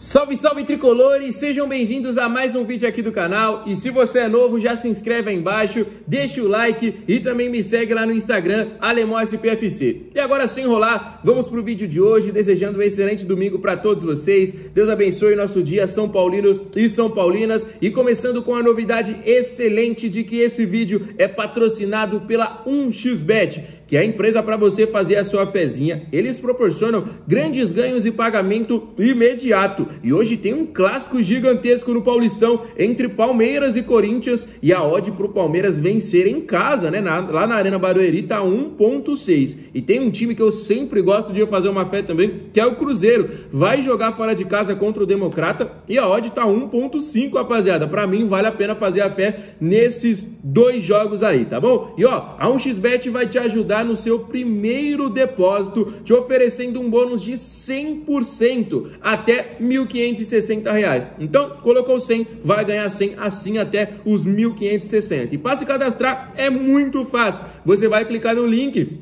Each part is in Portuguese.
Salve, salve tricolores, sejam bem-vindos a mais um vídeo aqui do canal. E se você é novo, já se inscreve aí embaixo, deixa o like e também me segue lá no Instagram, AlemãoSPFC. E agora, sem enrolar, vamos pro vídeo de hoje, desejando um excelente domingo para todos vocês. Deus abençoe nosso dia, São Paulinos e São Paulinas. E começando com a novidade excelente de que esse vídeo é patrocinado pela 1xBet, que é a empresa para você fazer a sua fezinha. Eles proporcionam grandes ganhos e pagamento imediato. E hoje tem um clássico gigantesco no Paulistão entre Palmeiras e Corinthians, e a odd pro Palmeiras vencer em casa, né? Lá na Arena Barueri tá 1.6. E tem um time que eu sempre gosto de fazer uma fé também, que é o Cruzeiro. Vai jogar fora de casa contra o Democrata e a odd tá 1.5, rapaziada. Pra mim vale a pena fazer a fé nesses dois jogos aí, tá bom? E ó, a 1xBet vai te ajudar no seu primeiro depósito, te oferecendo um bônus de 100% até R$1.560. Então, colocou 100, vai ganhar 100, assim até os 1.560. E para se cadastrar é muito fácil. Você vai clicar no link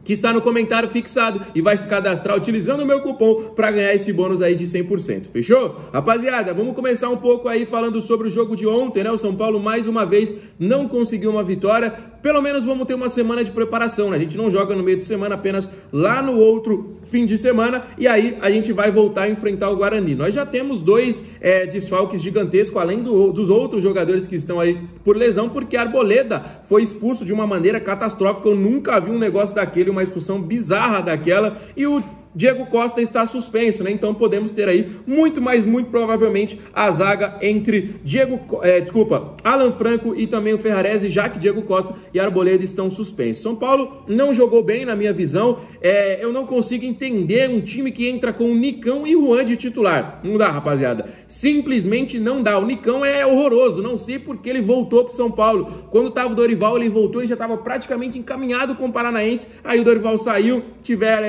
que está no comentário fixado e vai se cadastrar utilizando o meu cupom para ganhar esse bônus aí de 100%, fechou? Rapaziada, vamos começar um pouco aí falando sobre o jogo de ontem, né? O São Paulo mais uma vez não conseguiu uma vitória. Pelo menos vamos ter uma semana de preparação, né? A gente não joga no meio de semana, apenas lá no outro fim de semana, e aí a gente vai voltar a enfrentar o Guarani. Nós já temos dois desfalques gigantescos, além dos outros jogadores que estão aí por lesão, porque a Arboleda foi expulso de uma maneira catastrófica. Eu nunca vi um negócio daquele, uma expulsão bizarra daquela, e o Diego Costa está suspenso, né? Então podemos ter aí muito provavelmente a zaga entre Alan Franco e também o Ferrarese, já que Diego Costa e Arboleda estão suspensos. São Paulo não jogou bem, na minha visão. Eu não consigo entender um time que entra com o Nicão e o Juan de titular. Não dá, rapaziada. Simplesmente não dá. O Nicão é horroroso. Não sei porque ele voltou para São Paulo. Quando estava o Dorival, ele voltou e já estava praticamente encaminhado com o Paranaense. Aí o Dorival saiu, tiveram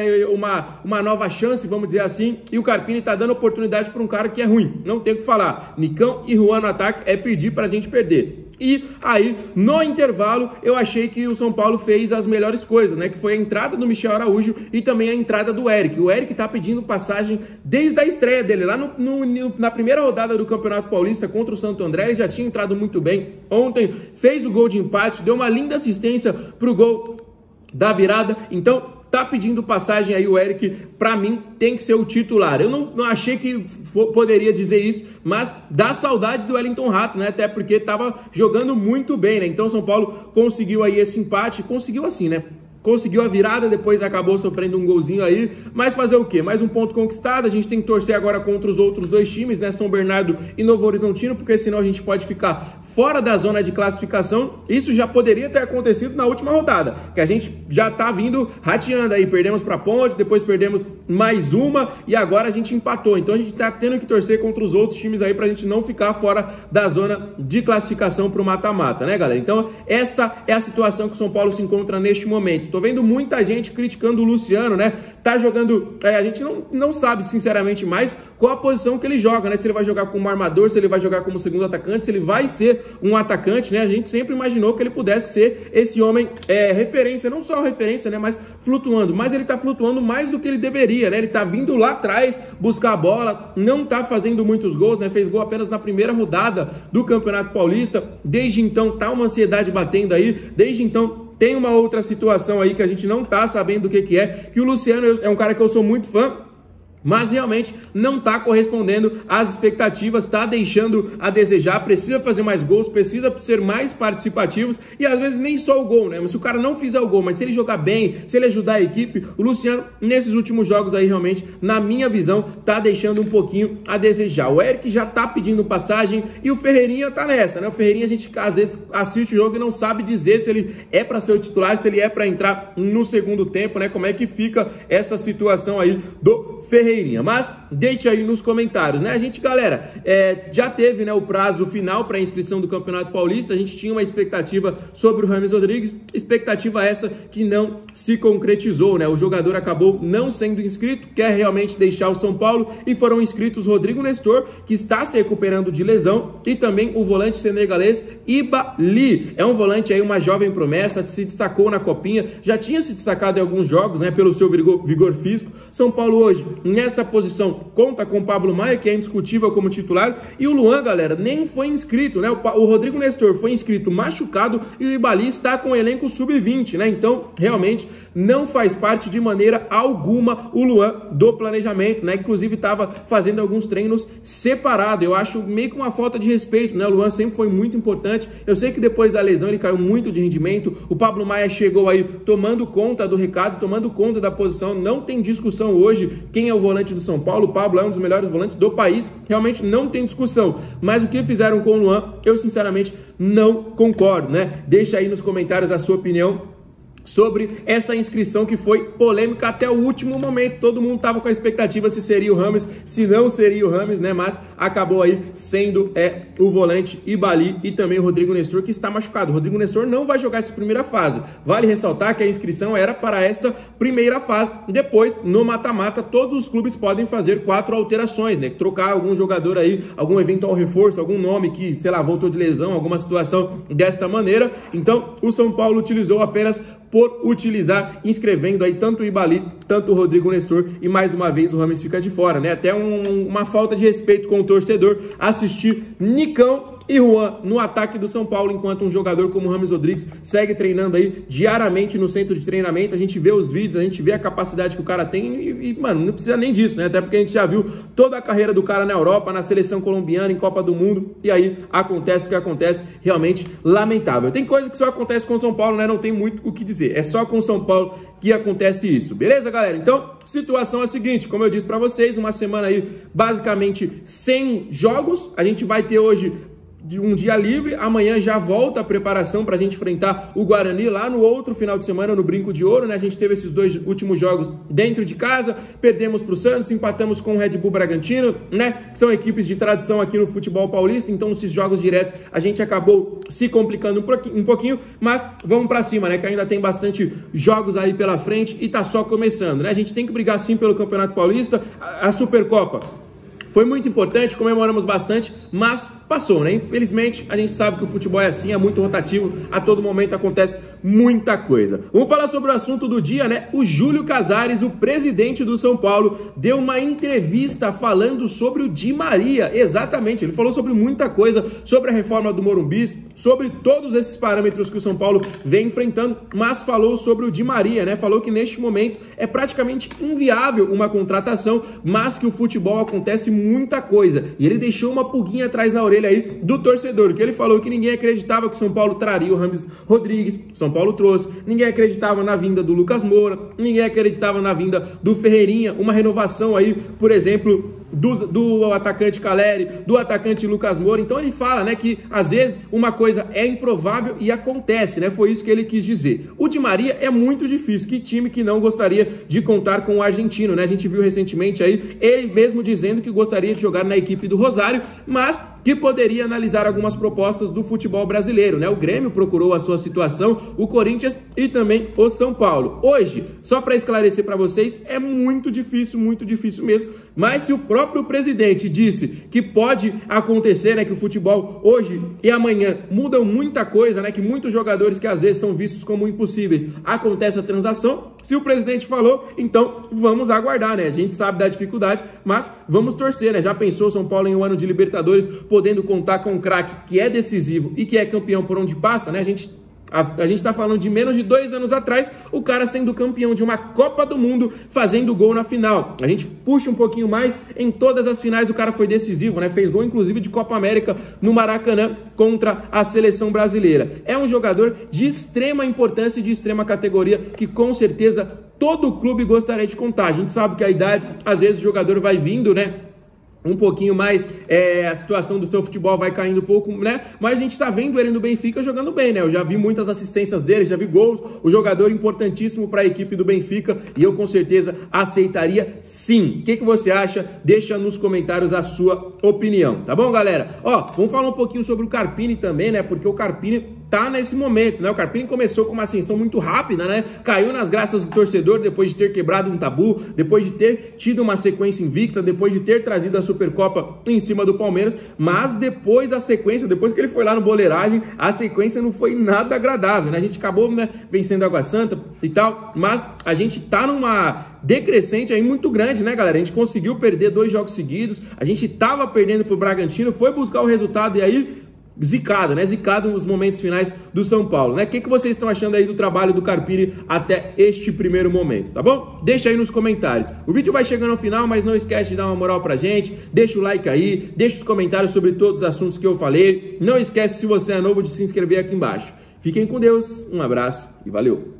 uma nova chance, vamos dizer assim, e o Carpini tá dando oportunidade para um cara que é ruim, não tem o que falar. Nicão e Juan no ataque é pedir pra gente perder. E aí, no intervalo, eu achei que o São Paulo fez as melhores coisas, né? Que foi a entrada do Michel Araújo e também a entrada do Eric. O Eric tá pedindo passagem desde a estreia dele, lá na primeira rodada do Campeonato Paulista contra o Santo André. Ele já tinha entrado muito bem. Ontem fez o gol de empate, deu uma linda assistência pro gol da virada. Então, tá pedindo passagem aí o Eric, pra mim tem que ser o titular. Eu não achei que poderia dizer isso, mas dá saudade do Wellington Rato, né? Até porque tava jogando muito bem, né? Então São Paulo conseguiu aí esse empate, conseguiu assim, né? Conseguiu a virada, depois acabou sofrendo um golzinho aí, mas fazer o quê? Mais um ponto conquistado. A gente tem que torcer agora contra os outros dois times, né? São Bernardo e Novo Horizontino, porque senão a gente pode ficar fora da zona de classificação. Isso já poderia ter acontecido na última rodada, que a gente já tá vindo rateando aí. Perdemos para Ponte, depois perdemos mais uma e agora a gente empatou. Então a gente tá tendo que torcer contra os outros times aí pra gente não ficar fora da zona de classificação pro mata-mata, né, galera? Então esta é a situação que o São Paulo se encontra neste momento. Tô vendo muita gente criticando o Luciano, né? Tá jogando... a gente não sabe, sinceramente, mais qual a posição que ele joga, né? Se ele vai jogar como armador, se ele vai jogar como segundo atacante, se ele vai ser um atacante, né? A gente sempre imaginou que ele pudesse ser esse homem referência, não só referência, né? Mas flutuando. Mas ele tá flutuando mais do que ele deveria, né? Ele tá vindo lá atrás buscar a bola, não tá fazendo muitos gols, né? Fez gol apenas na primeira rodada do Campeonato Paulista. Desde então tá uma ansiedade batendo aí. Desde então tem uma outra situação aí que a gente não tá sabendo o que é, que o Luciano é um cara que eu sou muito fã, mas realmente não está correspondendo às expectativas, está deixando a desejar, precisa fazer mais gols, precisa ser mais participativos, e às vezes nem só o gol, né? Mas se o cara não fizer o gol, mas se ele jogar bem, se ele ajudar a equipe, o Luciano, nesses últimos jogos aí, realmente, na minha visão, tá deixando um pouquinho a desejar. O Eric já tá pedindo passagem e o Ferreirinha tá nessa, né? O Ferreirinha, a gente às vezes assiste o jogo e não sabe dizer se ele é para ser o titular, se ele é para entrar no segundo tempo, né? Como é que fica essa situação aí do Ferreirinha, mas deixe aí nos comentários, né? A gente, galera, já teve, né, o prazo final para inscrição do Campeonato Paulista. A gente tinha uma expectativa sobre o James Rodrigues, expectativa essa que não se concretizou, né? O jogador acabou não sendo inscrito, quer realmente deixar o São Paulo, e foram inscritos Rodrigo Nestor, que está se recuperando de lesão, e também o volante senegalês Iba Ly. É um volante aí, uma jovem promessa, que se destacou na Copinha, já tinha se destacado em alguns jogos, né, pelo seu vigor físico. São Paulo hoje nesta posição conta com o Pablo Maia, que é indiscutível como titular, e o Luan, galera, nem foi inscrito, né? O Rodrigo Nestor foi inscrito machucado e o Ibali está com o elenco sub-20, né? Então, realmente, não faz parte de maneira alguma o Luan do planejamento, né? Inclusive, estava fazendo alguns treinos separados. Eu acho meio que uma falta de respeito, né? O Luan sempre foi muito importante. Eu sei que depois da lesão ele caiu muito de rendimento. O Pablo Maia chegou aí tomando conta do recado, tomando conta da posição. Não tem discussão hoje quem é o volante do São Paulo. O Pablo é um dos melhores volantes do país. Realmente não tem discussão. Mas o que fizeram com o Luan, eu sinceramente não concordo, né? Deixa aí nos comentários a sua opinião sobre essa inscrição que foi polêmica até o último momento. Todo mundo estava com a expectativa se seria o Rames, se não seria o Rames, né? Mas acabou aí sendo o volante Ibali e também o Rodrigo Nestor, que está machucado. O Rodrigo Nestor não vai jogar essa primeira fase. Vale ressaltar que a inscrição era para esta primeira fase. Depois, no mata-mata, todos os clubes podem fazer 4 alterações, né? Trocar algum jogador aí, algum eventual reforço, algum nome que, sei lá, voltou de lesão, alguma situação desta maneira. Então, o São Paulo utilizou apenas por utilizar, inscrevendo aí tanto o Ibali, tanto o Rodrigo Nestor, e mais uma vez o Rames fica de fora, né? Até uma falta de respeito com o torcedor assistir Nicão e Juan no ataque do São Paulo, enquanto um jogador como o Rames Rodrigues segue treinando aí diariamente no centro de treinamento. A gente vê os vídeos, a gente vê a capacidade que o cara tem e mano, não precisa nem disso, né? Até porque a gente já viu toda a carreira do cara na Europa, na seleção colombiana, em Copa do Mundo, e aí acontece o que acontece, realmente lamentável. Tem coisa que só acontece com o São Paulo, né? Não tem muito o que dizer, é só com o São Paulo que acontece isso, beleza, galera? Então, situação é a seguinte, como eu disse pra vocês, uma semana aí basicamente sem jogos. A gente vai ter hoje um dia livre, amanhã já volta a preparação para a gente enfrentar o Guarani lá no outro final de semana no Brinco de Ouro, né? A gente teve esses 2 últimos jogos dentro de casa, perdemos para o Santos, empatamos com o Red Bull Bragantino, né? Que são equipes de tradição aqui no futebol paulista, então esses jogos diretos a gente acabou se complicando um pouquinho, mas vamos para cima, né? Que ainda tem bastante jogos aí pela frente e tá só começando, né? A gente tem que brigar sim pelo Campeonato Paulista, a Supercopa foi muito importante, comemoramos bastante, mas passou, né? Infelizmente, a gente sabe que o futebol é assim, é muito rotativo, a todo momento acontece muita coisa. Vamos falar sobre o assunto do dia, né? O Júlio Casares, o presidente do São Paulo, deu uma entrevista falando sobre o Di Maria, exatamente, ele falou sobre muita coisa, sobre a reforma do Morumbi, sobre todos esses parâmetros que o São Paulo vem enfrentando, mas falou sobre o Di Maria, né? Falou que neste momento é praticamente inviável uma contratação, mas que o futebol acontece muita coisa, e ele deixou uma pulguinha atrás na orelha aí do torcedor, que ele falou que ninguém acreditava que o São Paulo traria o Rames Rodrigues, São Paulo trouxe, ninguém acreditava na vinda do Lucas Moura, ninguém acreditava na vinda do Ferreirinha, uma renovação aí, por exemplo, do atacante Caleri, do atacante Lucas Moura. Então ele fala, né, que às vezes uma coisa é improvável e acontece, né? Foi isso que ele quis dizer. O Di Maria é muito difícil, que time que não gostaria de contar com o argentino, né? A gente viu recentemente aí ele mesmo dizendo que gostaria de jogar na equipe do Rosário, mas que poderia analisar algumas propostas do futebol brasileiro, né? O Grêmio procurou a sua situação, o Corinthians e também o São Paulo. Hoje, só para esclarecer para vocês, é muito difícil mesmo, mas se o próprio presidente disse que pode acontecer, né, que o futebol hoje e amanhã mudam muita coisa, né, que muitos jogadores que às vezes são vistos como impossíveis, acontece a transação, se o presidente falou, então vamos aguardar, né? A gente sabe da dificuldade, mas vamos torcer, né? Já pensou o São Paulo em um ano de Libertadores, podendo contar com um craque que é decisivo e que é campeão por onde passa, né? A gente está falando de menos de 2 anos atrás, o cara sendo campeão de uma Copa do Mundo, fazendo gol na final. A gente puxa um pouquinho mais, em todas as finais o cara foi decisivo, né? Fez gol inclusive de Copa América no Maracanã contra a seleção brasileira. É um jogador de extrema importância e de extrema categoria que com certeza todo clube gostaria de contar. A gente sabe que a idade, às vezes o jogador vai vindo, né, um pouquinho mais, a situação do seu futebol vai caindo um pouco, né? Mas a gente tá vendo ele no Benfica jogando bem, né? Eu já vi muitas assistências dele, já vi gols, o jogador importantíssimo para a equipe do Benfica, e eu com certeza aceitaria sim. O que você acha? Deixa nos comentários a sua opinião, tá bom, galera? Ó, vamos falar um pouquinho sobre o Carpini também, né? Porque o Carpini tá nesse momento, né? O Carpini começou com uma ascensão muito rápida, né? Caiu nas graças do torcedor depois de ter quebrado um tabu, depois de ter tido uma sequência invicta, depois de ter trazido a Supercopa em cima do Palmeiras, mas depois a sequência, depois que ele foi lá no Boleiragem, a sequência não foi nada agradável, né? A gente acabou, né, vencendo a Água Santa e tal, mas a gente tá numa decrescente aí muito grande, né, galera? A gente conseguiu perder 2 jogos seguidos, a gente tava perdendo pro Bragantino, foi buscar o resultado e aí zicado, né? Zicado nos momentos finais do São Paulo, né? O que vocês estão achando aí do trabalho do Carpini até este primeiro momento, tá bom? Deixa aí nos comentários. O vídeo vai chegando ao final, mas não esquece de dar uma moral pra gente, deixa o like aí, deixa os comentários sobre todos os assuntos que eu falei. Não esquece, se você é novo, de se inscrever aqui embaixo. Fiquem com Deus, um abraço e valeu!